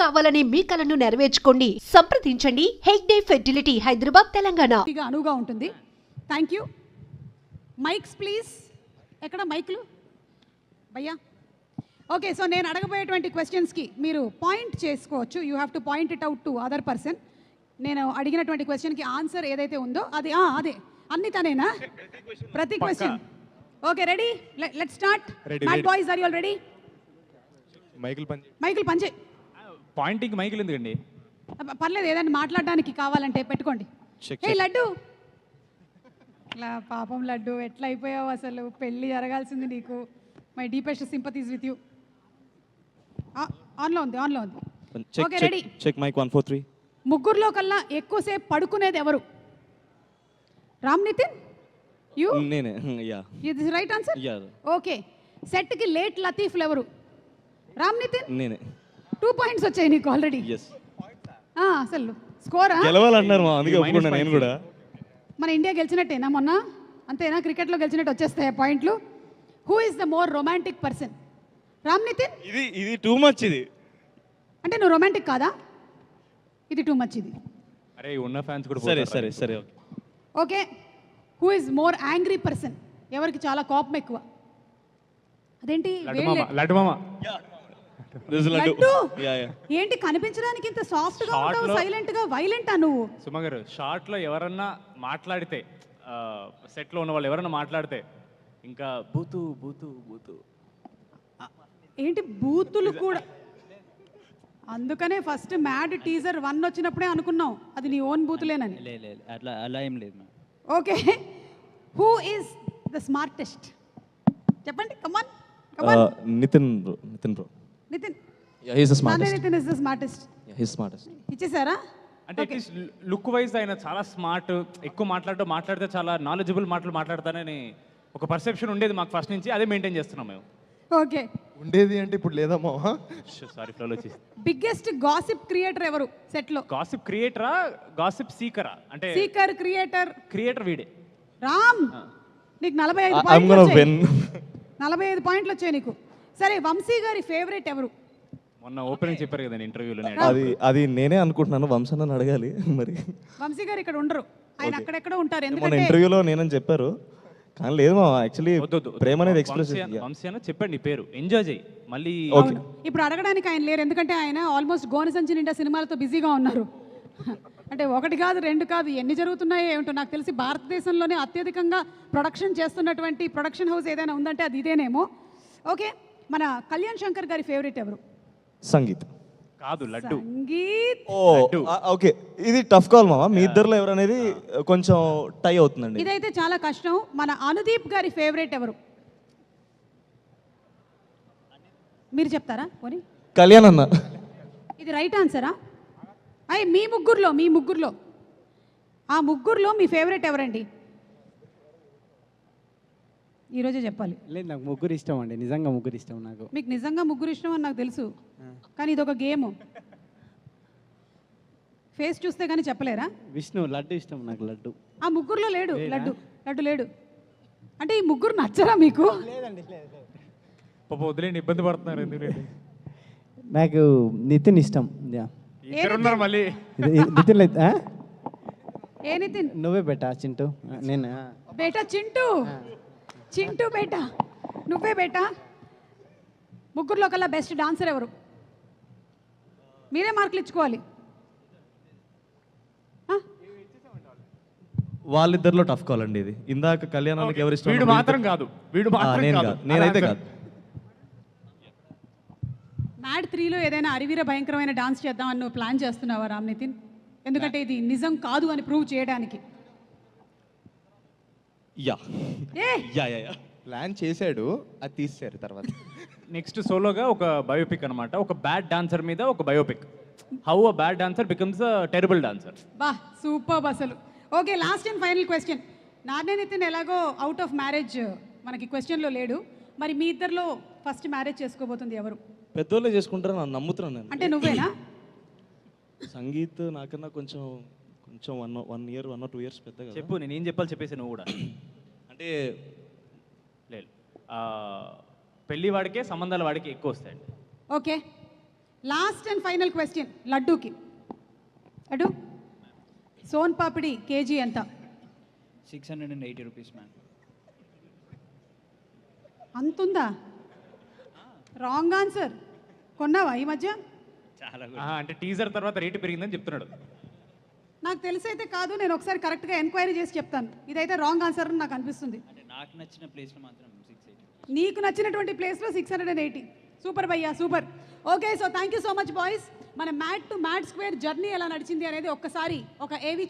కావాలనే మీ కలను నెరవేర్చుకోండి. సంప్రదించండి హెగ్డే ఫెర్టిలిటీ, హైదరాబాద్, తెలంగాణ. అనువుగా ఉంటుంది. Thank you. Mics please. ఎక్కడ మైక్లు భయ్యా? ఓకే, సో నేను అడగబోయేటువంటి క్వశ్చన్స్కి మీరు పాయింట్ చేసుకోవచ్చు. You have to point it out to other person. నేను అడిగినటువంటి క్వశ్చన్కి ఆన్సర్ ఏదైతే ఉందో అది అదే అన్ని తనేనా? ప్రతి question. Okay, ready? Let's start. Mad boys, are you all ready? మైకిల్ పంచే. పాయింటింగ్ మైకిల్ ఎందుకండి? పర్లేదు, ఏదైనా మాట్లాడడానికి కావాలంటే పెట్టుకోండి. ఏ లడ్డు, ఇలా పాపం లడ్డు, ఎట్లా అయిపోయావు అసలు? పెళ్ళి జరగాల్సింది నీకు. My deepest sympathies with you. ఆన్లో ఉంది, ఆన్లో ఉంది. Okay, ready? Check mic 1 4 3. ముగ్గురులో కల్లా ఎక్కువసేపు పడుకునేది ఎవరు? రామ్ నితిన్, యూ? నేనే. యా, ఇది రైట్ ఆన్సర్. యా. ఓకే, సెట్కి లేట్ లతీఫ్లు ఎవరు? రామ్ నితిన్. నేనే. 2 పాయింట్స్ వచ్చాయి నీకు ఆల్రెడీ. yes. అసలు స్కోరా? గెలవాలన్నారు మా, అందుకే ఒప్పుకున్నా నేను కూడా. మన ఇండియా గెలిచినట్టేనా మొన్న? అంతేనా? క్రికెట్లో గెలిచినట్టు వచ్చేస్తాయి పాయింట్లు. Who is the more romantic person? Ram Nitin. ఇది టూ మచ్. ఇది అంటే నువ్వు రొమాంటిక్ కాదా? ఇది టూ మచ్. ఇది అరే ఉన్న ఫ్యాన్స్ కూడా సరే సరే సరే. Okay, who is more angry person? ఎవరికి చాలా కోపం ఎక్కువ? అదేంటి లడ్డు మామ. లడ్డు. Yeah yeah. ఏంటి కనిపించడానికి ఇంత సాఫ్ట్ గా ఉంటావు, సైలెంట్ గా వైలెంటా నువ్వు? సుమ గారు, షార్ట్ లో ఎవరన్నా మాట్లాడితే, సెట్ లో ఉన్న వాళ్ళు ఎవరన్నా మాట్లాడితే ఇంకా బూతు బూతు బూతు. ఏంటి బూతులు కూడా? అందుకనే ఫస్ట్ మ్యాడ్ టీజర్ 1 వచ్చినప్పుడే అనుకున్నాం అది నీ ఓన్ బూతులేనని. అట్లా అలా ఏం లేదు. Okay, who is the smartest? చెప్పండి, come on come on. Nitin bro. Nitin. Yeah, he is the smartest. Nitin is the smartest. Yeah, he is smartest. ఇచ్చేసారా? అంటే అట్లీస్ట్ లుక్ వైజ్ ఆయన చాలా స్మార్ట్, ఎక్కువ మాట్లాడితే చాలా నాలెడ్జబుల్ మాటలు మాట్లాడతానని ఒక పర్సెప్షన్ ఉండేది మాకు ఫస్ట్ నుంచి. అదే మెయింటైన్ చేస్తున్నాం మేము. ఓకే, ఉండేది అంటే ఇప్పుడు లేదమ్మా. సారీ, ఫ్లోలో వచ్చేసి. బిగ్గెస్ట్ గాసిప్ క్రియేటర్ ఎవరు సెట్ లో? గాసిప్ క్రియేటరా, గాసిప్ సీకరా? అంటే సీకర్, క్రియేటర్ వీడే. రామ్, నీకు 45 I'm పాయింట్లు gonna వచ్చాయి. win. 45 పాయింట్లు వచ్చాయి నీకు. సరే, వంశీ గారి ఫేవరెట్ ఎవరు? మొన్న ఓపెనింగ్ చెప్పారు కదా ఇంటర్వ్యూలో. అది నేనే అనుకుంటున్నాను. వంశన్న అడగాలి మరి. వంశీ గారు ఇక్కడ ఉండరు, ఆయన అక్కడెక్కడ ఉంటారు. మన ఎందుకంటే ఇంటర్వ్యూలో నేనని చెప్పారు, కానీ లేదు మా, యాక్చువల్లీ ప్రేమ అనేది ఎక్స్ప్రెస్. వంశీ అన్న చెప్పండి, నీ పేరు ఎంజాయ్ చేయి మళ్ళీ. అవును, ఇప్పుడు అడగడానికి ఆయన లేరు, ఎందుకంటే ఆయన ఆల్మోస్ట్ గోని సంచి నిండా సినిమాలతో బిజీగా ఉన్నారు. అంటే 1 కాదు 2 కాదు, ఎన్ని జరుగుతున్నాయో ఏమిటో. నాకు తెలిసి భారతదేశంలోనే అత్యధికంగా ప్రొడక్షన్ చేస్తున్నటువంటి ప్రొడక్షన్ హౌస్ ఏదైనా ఉందంటే అది ఇదేనేమో. ఓకే, మన కళ్యాణ్ శంకర్ గారి ఫేవరెట్ ఎవరు? సంగీత్. కాదు, లడ్డు. సంగీత్. ఓకే, ఇది టఫ్ కాల్ మామ. మీ ఇద్దరులో ఎవరనేది కొంచెం టై అవుతుందండి. ఇదైతే చాలా కష్టం. మన అనుదీప్ గారి ఫేవరెట్ ఎవరు? మీరు చెప్తారా పోనీ? కళ్యాణ్ అన్న. ఇది రైట్ ఆన్సరా? మీ ముగ్గురులో ఆ ముగ్గురులో మీ ఫేవరెట్ ఎవరండి? ఈరోజే చెప్పాలి. లేదు, నాకు ముగ్గురు ఇష్టం అండి. నిజంగా ముగ్గురు ఇష్టం నాకు. మీకు నిజంగా ముగ్గురు ఇష్టం అని నాకు తెలుసు, కానీ ఇది ఒక గేమ్. ఫేస్ చూస్తే కానీ చెప్పలేరా? విష్ణు, లడ్డు ఇష్టం నాకు. లడ్డు ఆ ముగ్గురులో లేడు. లడ్డు లేడు. అంటే ఈ ముగ్గురు నచ్చరా మీకు? పాప వదిలేండి, ఇబ్బంది పడుతున్నారు. ఎందుకంటే నాకు నితిన్ ఇష్టం. ఇద్దరున్నారు మళ్ళీ. నితిన్ లేదు. ఏ నితిన్? నువ్వే బేటా చింటూ. నేను బేటా చింటూ బేటా, నువ్వే బేటా. ముగ్గురులో కల్లా బెస్ట్ డాన్సర్ ఎవరు? మీరే మార్కులు ఇచ్చుకోవాలి. వాళ్ళిద్దరిలో టఫ్ కాల్ అండి ఇది. ఇందాక కళ్యాణానికి ఎవరు ఇష్టం? వీడు మాత్రం కాదు. నేనైతే కాదు. మ్యాడ్ 3లో ఏదైనా అరివీర భయంకరమైన డాన్స్ చేద్దామని నువ్వు ప్లాన్ చేస్తున్నావా రామ్ నితిన్? ఎందుకంటే ఇది నిజం కాదు అని ప్రూవ్ చేయడానికి. యా యా యా ప్లాన్ చేశాడు, అది తీసారు తర్వాత. నెక్స్ట్ సోలోగా ఒక బయోపిక్ అనమాట. ఒక బ్యాడ్ డాన్సర్ మీద ఒక biopic. How a bad dancer becomes a terrible dancer. బా, సూపర్ అసలు. Okay, last and final question. Narne Nitin ఎలాగో అవుట్ ఆఫ్ మ్యారేజ్ మనకి క్వశ్చన్లో లేడు. మరి మీ ఇద్దరిలో ఫస్ట్ మ్యారేజ్ చేసుకోబోతుంది ఎవరు? పెద్దోళ్ళే చేసుకుంటారు, నన్ను నమ్ముతున్నాను నేను. అంటే నువ్వేనా? సంగీత్ నాకన్నా కొంచెం 1 year 1 or 2 years పెద్దగా. చెప్పు, నేను ఏం చెప్పాలి చెప్పేసి నువ్వు కూడా. అంటే లేదు, పెళ్లి వాడికే సంబంధాల వాడికి ఎక్కువ వస్తాయండి. Okay, last and final question లడ్డూకి. లడ్డు సోన్ పాపిడి కేజీ ఎంత? 680 రూపీస్ మ్యామ్. అంతుందా? Wrong answer. కొన్నావా ఈ మధ్య? చాలా అంటే టీజర్ తర్వాత రేటు పెరిగిందని చెప్తున్నాడు. నాకు తెలిసైతే కాదు, నేను ఒకసారి కరెక్ట్గా ఎంక్వైరీ చేసి చెప్తాను. ఇదైతే రాంగ్ ఆన్సర్ అని నాకు అనిపిస్తుంది. అంటే నాకు నచ్చిన ప్లేస్లో మాత్రం 680. నీకు నచ్చినటువంటి ప్లేస్లో 680. సూపర్ భయ్యా, super. Okay, so thank you so much boys. మన mat to mat square journey ఎలా నడిచింది అనేది ఒక్కసారి ఒక ఏవి